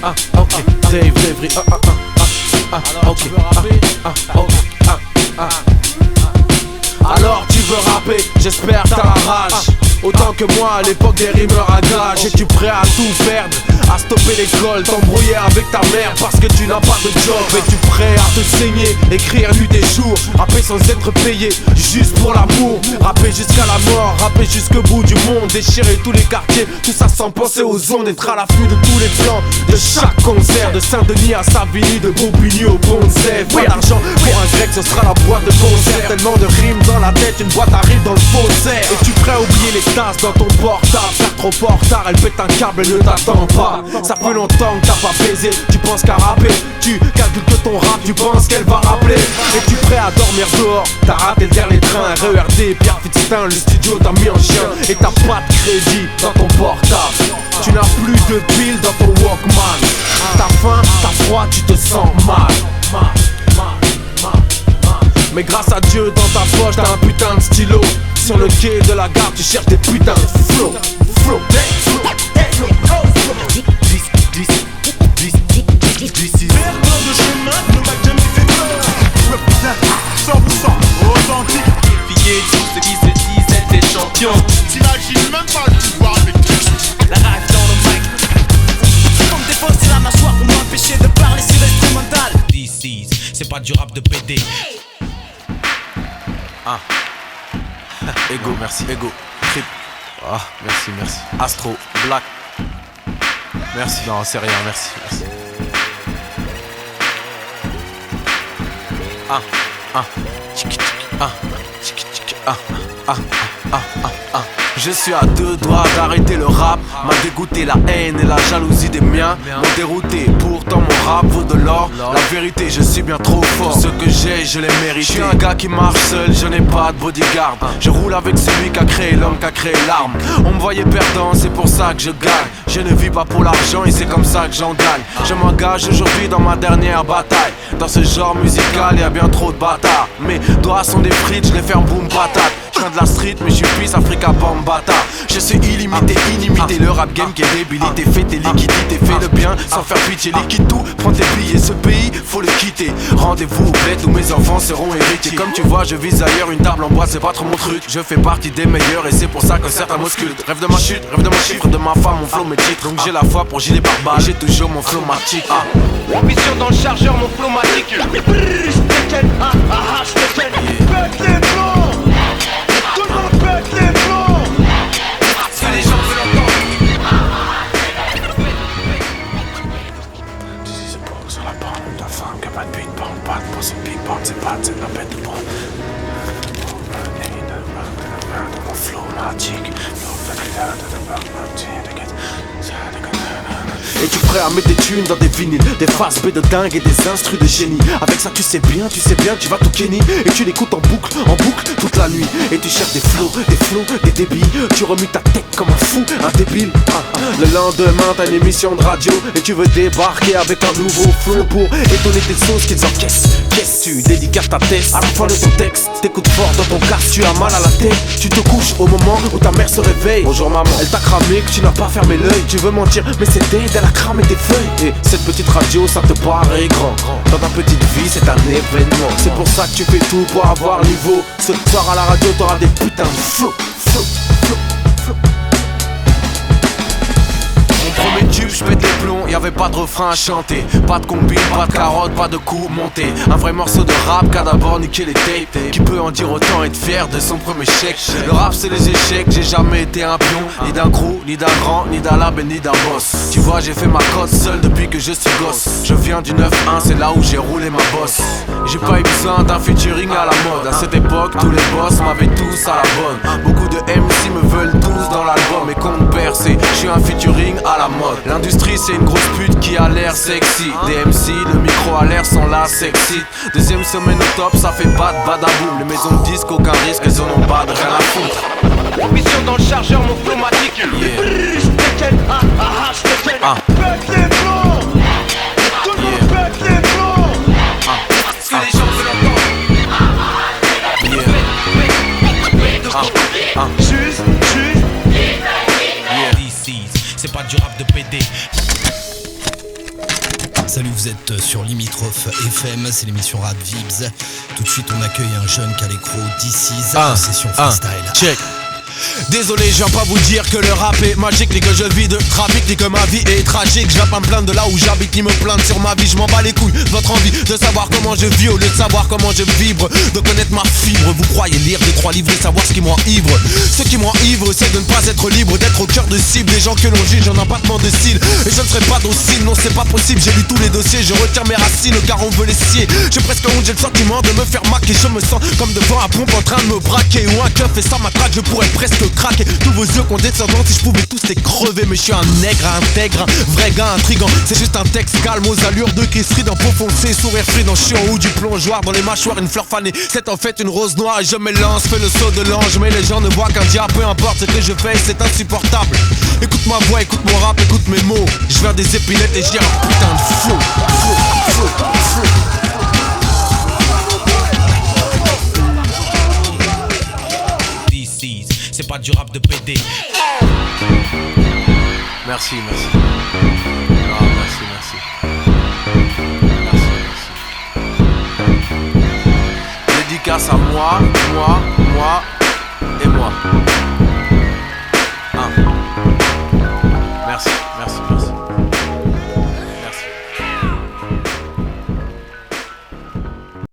ok, Dave Devry, ok, alors tu veux rapper, j'espère t'as la rage. Autant que moi à l'époque des rimeurs à gage. Es-tu prêt à tout perdre, à stopper l'école, t'embrouiller avec ta mère parce que tu n'as pas de job? Es-tu prêt à te saigner, écrire nuit et jour, rapper sans être payé, juste pour l'amour? Rapper jusqu'à la mort, rapper jusqu'au bout du monde, déchirer tous les quartiers, tout ça sans penser aux ondes. Être à l'affût de tous les plans, de chaque concert, de Saint-Denis à Savigny, de Bobigny au Bonzève. Pas d'argent pour un grec, ce sera la boîte de concert. Tellement de rimes dans la tête, une boîte arrive dans le faussaire. Es-tu prêt à oublier les tasses dans ton portable? Faire trop fort tard, elle pète un câble, elle ne t'attend pas. Ça fait longtemps que t'as pas baisé, tu penses qu'à rapper. Tu calcules que ton rap, tu penses qu'elle va rappeler. Es-tu prêt à dormir dehors? T'as raté le dernier train, RERD, Pierre Fitztin, le studio t'a mis en chien. Et t'as pas de crédit dans ton portable. Tu n'as plus de piles dans ton Walkman. T'as faim, t'as froid, tu te sens mal. Mais grâce à Dieu, dans ta poche, t'as un putain de stylo. Sur le quai de la gare, tu cherches des putains de flow. Perdant de chemin ne m'a jamais fait peur. Represent 100% authentique. Défier tout ce qui se disent être des champions. T'imagines même pas le pouvoir avec La rage dans le mic. Pour me défoncer la mâchoire pour m'empêcher de parler sur l'instrumental. DC's, c'est pas du rap de PD. Ego, merci, Ego, Trip. Merci. Astro, Black. Merci, non, c'est rien, merci. Je suis à deux doigts d'arrêter le rap. M'a dégoûté la haine et la jalousie des miens. M'ont dérouté, pourtant mon rap vaut de l'or. La vérité, je suis bien trop fort. Ce que j'ai, je l'ai mérité. Je suis un gars qui marche seul, je n'ai pas de bodyguard. Je roule avec celui qui a créé l'homme, qui a créé l'arme. On me voyait perdant, c'est pour ça que je gagne. Je ne vis pas pour l'argent et c'est comme ça que j'en gagne. Je m'engage aujourd'hui dans ma dernière bataille. Dans ce genre musical, y a bien trop de bâtards. Mes doigts sont des frites, je les ferme boum patate. Je viens de la street mais je suis Peace Africa Bambata. Je suis illimité, inimité. Le rap game qui est débilité. Fais tes liquidités, fais le bien sans faire pitié. Liquide tout, prends tes billets. Ce pays, faut le quitter. Rendez-vous au bled où mes enfants seront héritiers. Comme tu vois, je vise ailleurs, une table en bois, c'est pas trop mon truc. Je fais partie des meilleurs et c'est pour ça que certains m'auscultent. Rêve de ma chute, rêve de mon chiffre, de ma femme, mon flow, mes titres. Donc j'ai la foi pour gilet par balle. J'ai toujours mon flow matique. Ambition dans le chargeur, mon flow matique. Si les gens veulent entendre. C'est pour sur la bande de ta femme qui a pas de big bang, pas de pour cette big bang, c'est pas de la bête de bras. Mon flow magique. Es-tu prêt à mettre des thunes dans des vinyles, des faces B de dingue et des instrus de génie? Avec ça tu sais bien, tu vas tout kenny. Et tu l'écoutes en boucle, toute la nuit. Et tu cherches des flows, des débits. Tu remues ta tête comme un fou, un débile. Le lendemain t'as une émission de radio et tu veux débarquer avec un nouveau flow pour étonner tes sauces qu'ils encaissent. Qu'est-ce tu dédicaces ta tête à la fin de ton texte? T'écoutes fort dans ton casque, tu as mal à la tête. Tu te couches au moment où ta mère se réveille. Bonjour maman, elle t'a cramé que tu n'as pas fermé l'œil. Tu veux mentir mais c'est dead, elle a cramé tes feuilles. Et cette petite radio ça te paraît grand. Dans ta petite vie c'est un événement. C'est pour ça que tu fais tout pour avoir niveau. Ce soir à la radio t'auras des putains de flow. Premier tube, je pète les plombs, y'avait pas de refrain à chanter. Pas de combine, pas de carotte, pas de coups montés. Un vrai morceau de rap qu'a d'abord niqué les tapes. Qui peut en dire autant, être fier de son premier chèque. Le rap c'est les échecs, j'ai jamais été un pion. Ni d'un crew, ni d'un grand, ni d'un label, ni d'un boss. Tu vois j'ai fait ma cote seul depuis que je suis gosse. Je viens du 9-1, c'est là où j'ai roulé ma bosse. J'ai pas eu besoin d'un featuring à la mode. À cette époque, tous les boss m'avaient tous à la bonne. Beaucoup de MC me veulent tous dans l'album. Et compte percé, je suis un featuring à la mode. L'industrie c'est une grosse pute qui a l'air sexy. Des MC, le micro à l'air sont là sexy. Deuxième semaine au top, ça fait pas de badaboum. Les maisons de disques, aucun risque, elles en ont pas de rien à foutre. Ambition dans le chargeur, mon flow matique. Si les gens veulent entendre. Juste DC's, c'est pas du rap de PD. êtes sur Limitrophe FM, c'est l'émission Rap Vibs. Tout de suite, on accueille un jeune qui a l'écro DC's en session freestyle. Check. Désolé, je viens pas vous dire que le rap est magique, ni que je vis de trafic, ni que ma vie est tragique. Je viens pas me plaindre de là où j'habite, ni me plaindre sur ma vie. Je m'en bats les couilles de votre envie de savoir comment je vis au lieu de savoir comment je vibre, de connaître ma fibre. Vous croyez lire des 3 livres et savoir ce qui m'enivre. Ce qui m'enivre, c'est de ne pas être libre, d'être au cœur de cible. Les gens que l'on juge en abattement de cils, et je ne serai pas docile, non c'est pas possible. J'ai lu tous les dossiers, je retiens mes racines car on veut les scier. J'ai presque honte, j'ai le sentiment de me faire maquer. Je me sens comme devant un pompe en train de me braquer, ou un keuf et ça m'attraque, je pourrais presque craquer. Tous vos yeux condescendants, si je pouvais tous les crever. Mais je suis un nègre intègre, un vrai gars intrigant. C'est juste un texte calme aux allures de Kessri, dans peau foncée, sourire frident. Je suis en haut du plongeoir, dans les mâchoires une fleur fanée. C'est en fait une rose noire et je m'élance, fais le saut de l'ange. Mais les gens ne voient qu'un diable, peu importe ce que je fais, c'est insupportable. Écoute ma voix, écoute mon rap, écoute mes mots. Je viens des épinettes et j'ai un putain de flow. C'est pas du rap de PD. Merci. Ah, merci. Dédicace à moi.